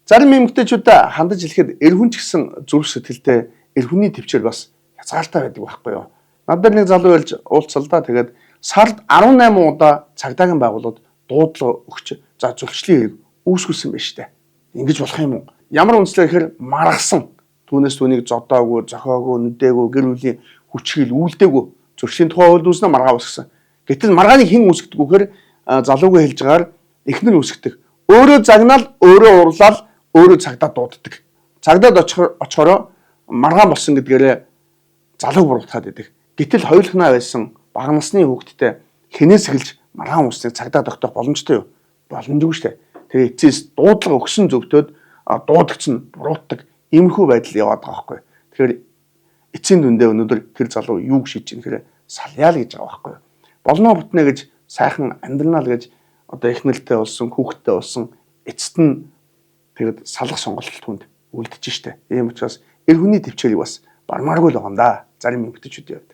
Зарим эмэгтэйчүүдээ хандаж хэлэхэд эр хүн ч гэсэн зүрх сэтгэлтэй эр хүний төвчээр бас хязгаартай байдаг байхгүй юу? Надад нэг залуу ялж уулзсалдаа тэгээд сард 18 удаа цагдаагийн байгууллагад дуудлага өгч за зөвчлөлийн хэрэг үүсгэсэн байна штэ. Ингэж болох юм уу? Ямар үндслээр гэхээр маргасан. Түүнээс түүнийг зодоогүй, зохиогүй, нүдээгүй, гэр бүлийн хүчрхийл үйлдээгүй зөрчлийн тухай хууль үүснэ маргаа үүсгэсэн. Гэтэл маргааны хэн үүсгдэг вэ гэхээр залуугүй хэлж байгаагаар эхнэр үүсгдэг. Өөрөө загнаал, өөрөө урлал, өөрөө цагдаа дууддаг. Цагдаад очихороо маргаан болсон гэдгээрээ залууг буруутгаад идэг. Гэтэл хоёулахнаа байсан бага насны хүүхэдтэй хинээс эхэлж маргаан uuсныг цагдаа тогтоох боломжтой юу? Боломжгүй шүү дээ. Тэгээ эцэс дуудлага өгсөн зөвтөөд дуудагч нь буруутдаг иймэрхүү байдал яваад байгаа байхгүй. Тэгэхээр эцсийн дүндээ өнөөдөр тэр залуу юуг шийдэж байгаа гэхээр салъяа л гэж байгаа байхгүй. Болноо бүтнэ гэж сайхан амьдрнаа л гэж одоо их нэлтэй болсон, хүүхэдтэй болсон эцэст нь тэгэд салах сонголт хүнд үлдэж штэ. Ийм учраас эр хүний төвчээрийг бас бармааргүй л байгаа юм да. Зарим эмэгтэйчүүдийн хувьд.